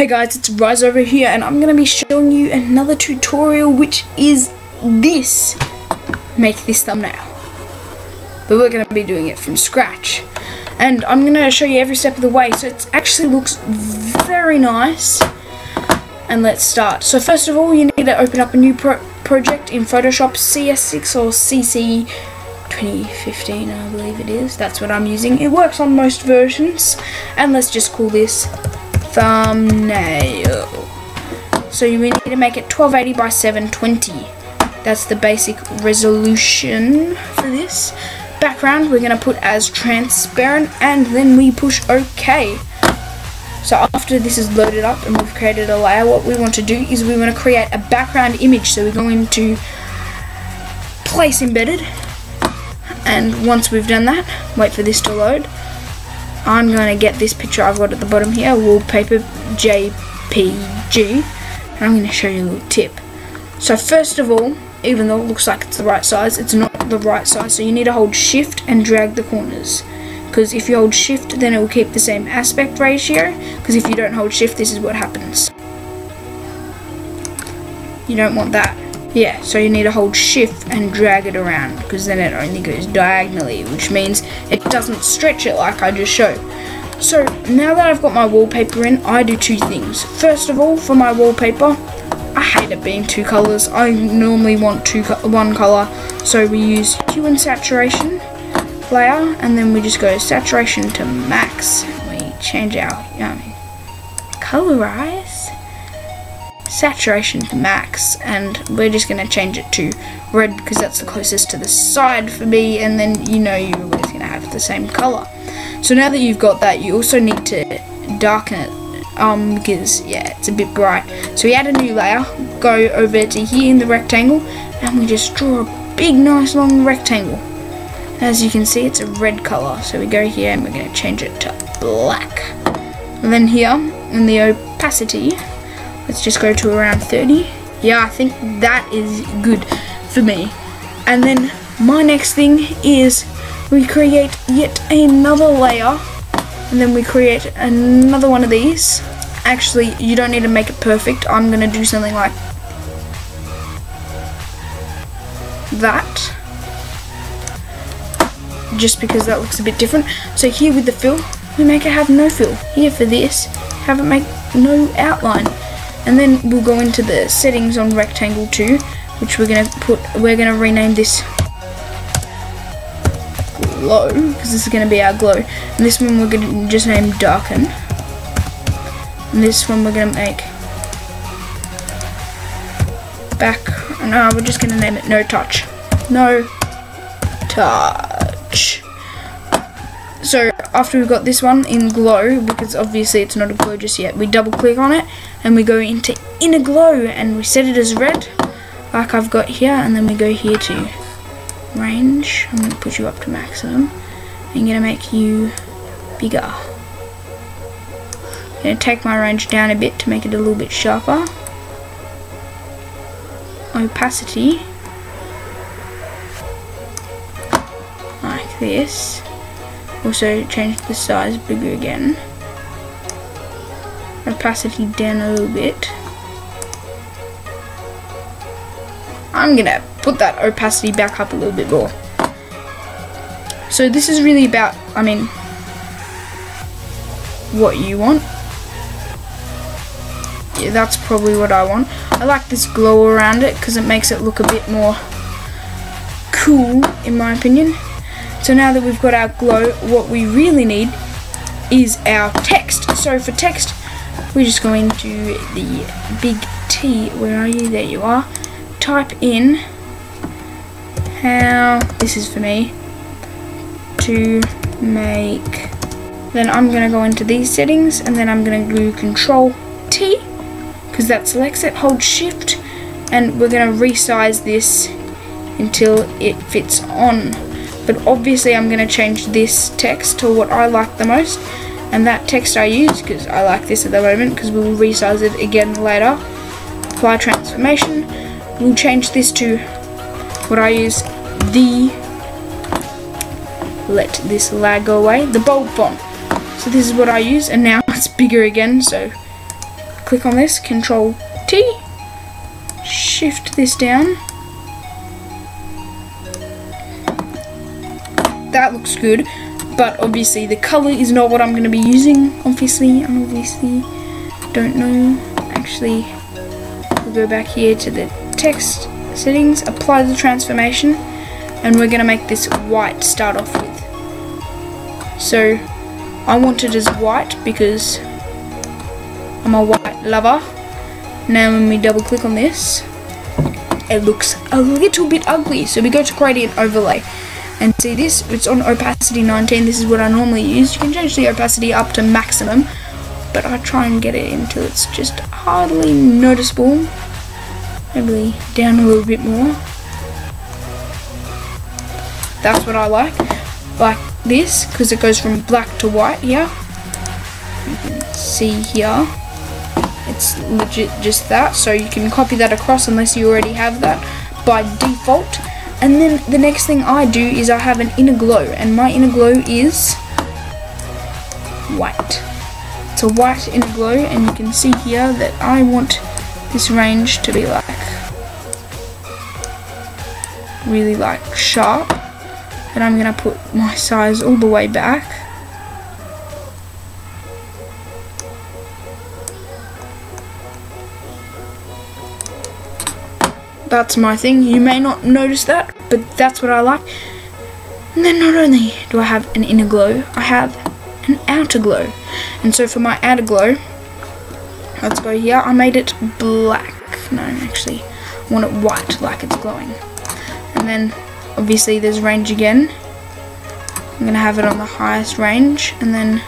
Hey guys, it's Rise over here and I'm going to be showing you another tutorial, which is this. Make this thumbnail. But we're going to be doing it from scratch. And I'm going to show you every step of the way, so it actually looks very nice. And let's start. So first of all, you need to open up a new project in Photoshop CS6 or CC 2015, I believe it is. That's what I'm using. It works on most versions. And let's just call this thumbnail. So we need to make it 1280 by 720. That's the basic resolution for this. Background we're going to put as transparent, and then we push OK. So after this is loaded up and we've created a layer, what we want to do is we want to create a background image. So we go into place embedded, and once we've done that, wait for this to load. I'm going to get this picture I've got at the bottom here, wallpaper JPG, and I'm going to show you a little tip. So first of all, even though it looks like it's the right size, it's not the right size, so you need to hold shift and drag the corners, because if you hold shift then it will keep the same aspect ratio, because if you don't hold shift this is what happens. You don't want that. Yeah, so you need to hold shift and drag it around, because then it only goes diagonally, which means it doesn't stretch it like I just showed. So now that I've got my wallpaper in, I do two things. First of all, for my wallpaper, I hate it being two colors. I normally want one color, so we use hue and saturation layer, and then we just go saturation to max. We change our colorize saturation to max, and we're just going to change it to red because that's the closest to the side for me, and then you know you're always going to have the same color. So now that you've got that, you also need to darken it, because yeah, it's a bit bright. So we add a new layer, go over to here in the rectangle, and we just draw a big nice long rectangle. As you can see, it's a red color, so we go here and we're going to change it to black. And then here in the opacity, let's just go to around 30. Yeah, I think that is good for me. And then my next thing is we create yet another layer, and then we create another one of these. Actually, you don't need to make it perfect. I'm going to do something like that, just because that looks a bit different. So here with the fill, we make it have no fill. Here for this, have it make no outline. And then we'll go into the settings on rectangle 2, which we're gonna rename this glow, because this is gonna be our glow. And this one we're gonna just name darken. And this one we're gonna make back. No, we're just gonna name it no touch. No touch. So after we've got this one in glow, because obviously it's not a glow just yet, we double click on it and we go into inner glow and we set it as red like I've got here, and then we go here to range. I'm going to put you up to maximum. I'm going to make you bigger. I'm going to take my range down a bit to make it a little bit sharper. Opacity like this. Also change the size bigger again. Opacity down a little bit. I'm gonna put that opacity back up a little bit more. So this is really about, what you want. Yeah, that's probably what I want. I like this glow around it because it makes it look a bit more cool, in my opinion. So now that we've got our glow, what we really need is our text. So for text, we just go into the big T. Where are you? There you are. Type in how, this is for me, to make. Then I'm going to go into these settings, and then I'm going to do Control T, because that selects it. Hold Shift, and we're going to resize this until it fits on. But obviously I'm going to change this text to what I like the most, and that text I use, because I like this at the moment, because we will resize it again later. Apply transformation. We'll change this to what I use, let this lag go away, the bold font. So this is what I use, and now it's bigger again, so click on this, Control T, shift this down. That looks good, but obviously the color is not what I'm going to be using. Obviously don't know. Actually, we'll go back here to the text settings, apply the transformation, and we're going to make this white to start off with. So I want it as white because I'm a white lover. Now when we double click on this, it looks a little bit ugly, so we go to gradient overlay. And see this, it's on opacity 19, this is what I normally use. You can change the opacity up to maximum, but I try and get it until it's just hardly noticeable. Maybe down a little bit more. That's what I like this, because it goes from black to white here. You can see here, it's legit just that, so you can copy that across unless you already have that by default. And then the next thing I do is I have an inner glow, and my inner glow is white. It's a white inner glow, and you can see here that I want this range to be like really like sharp, and I'm gonna put my size all the way back. That's my thing. You may not notice that, but that's what I like. And then not only do I have an inner glow, I have an outer glow. And so for my outer glow, let's go here. I made it black. No, actually, I want it white, like it's glowing. And then obviously there's range again. I'm gonna have it on the highest range, and then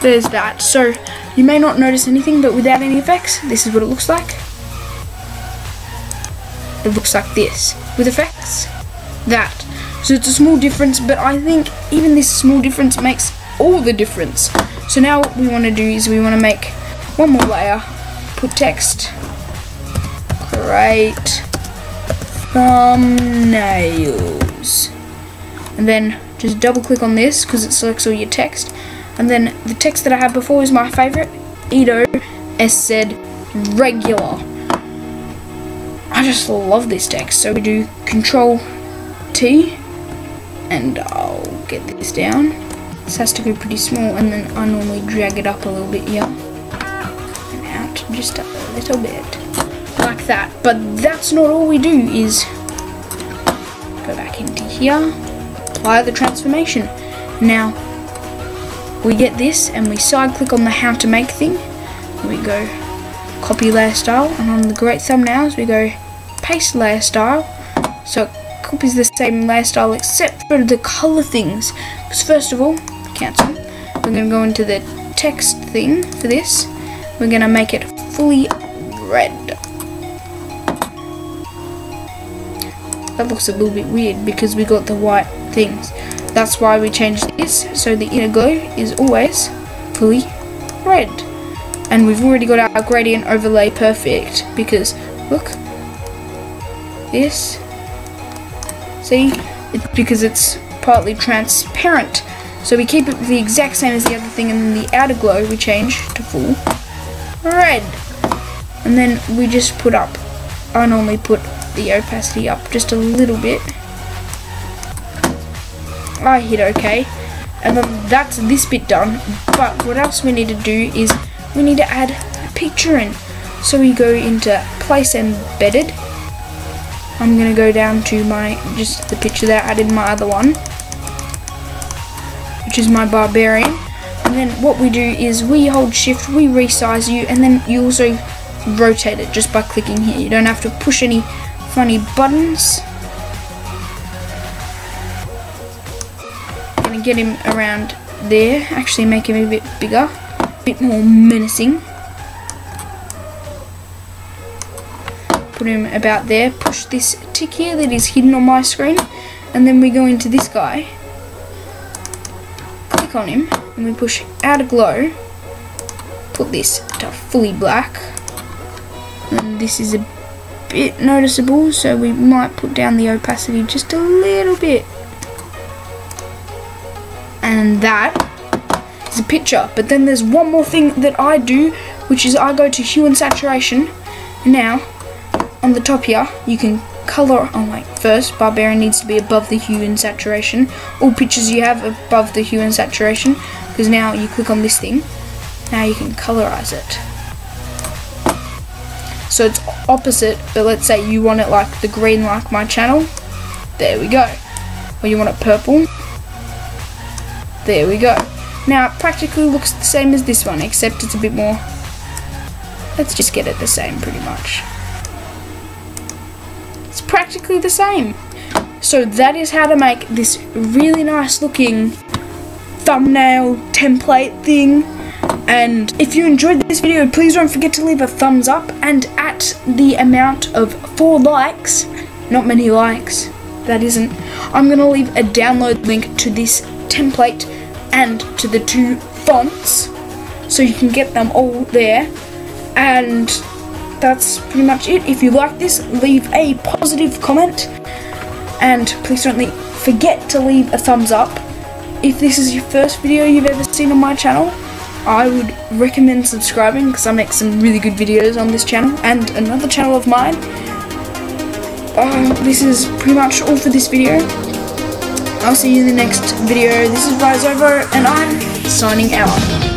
there's that. So you may not notice anything, but without any effects, this is what it looks like. It looks like this. With effects, that. So it's a small difference, but I think even this small difference makes all the difference. So now what we want to do is we want to make one more layer, put text, create thumbnails, and then just double click on this because it selects all your text. And then the text that I had before is my favourite, Edo SZ regular. I just love this text. So we do Control T, and I'll get this down. This has to go pretty small, and then I normally drag it up a little bit here and out just a little bit like that. But that's not all we do. Is go back into here, apply the transformation. Now we get this and we side click on the how to make thing. We go copy layer style, and on the great thumbnails we go paste layer style, so it copies the same layer style except for the color things. Because first of all, cancel, we're going to go into the text thing for this. We're going to make it fully red. That looks a little bit weird because we got the white things. That's why we changed this, so the inner glow is always fully red. And we've already got our gradient overlay perfect, because look, this, see, it's because it's partly transparent. So we keep it the exact same as the other thing, and then the outer glow we change to full red. And then we just put up, I normally put the opacity up just a little bit. I hit OK, and then that's this bit done. But what else we need to do is we need to add a picture in. So we go into place embedded. I'm gonna go down to my just the picture that I added in my other one, which is my barbarian. And then what we do is we hold shift, we resize you, and then you also rotate it just by clicking here. You don't have to push any funny buttons. Gonna get him around there, actually make him a bit bigger, a bit more menacing. Put him about there, push this tick here that is hidden on my screen, and then we go into this guy, click on him, and we push outer glow, put this to fully black, and this is a bit noticeable, so we might put down the opacity just a little bit. and that is a picture. But then there's one more thing that I do, which is I go to hue and saturation. Now on the top here you can color. Oh wait, first Barbarian needs to be above the hue and saturation. All pictures you have above the hue and saturation, because now you click on this thing, now you can colorize it. So it's opposite, but let's say you want it like the green, like my channel. There we go. Or you want it purple. There we go. Now it practically looks the same as this one, except it's a bit more. Let's just get it the same pretty much. It's practically the same. So that is how to make this really nice looking thumbnail template thing. And if you enjoyed this video, please don't forget to leave a thumbs up, and at the amount of 4 likes, not many likes, that isn't, I'm going to leave a download link to this template and to the 2 fonts, so you can get them all there. And that's pretty much it. If you like this, leave a positive comment, and please don't forget to leave a thumbs up. If this is your first video you've ever seen on my channel, I would recommend subscribing, because I make some really good videos on this channel and another channel of mine. This is pretty much all for this video. I'll see you in the next video. This is Rizovo, and I'm signing out.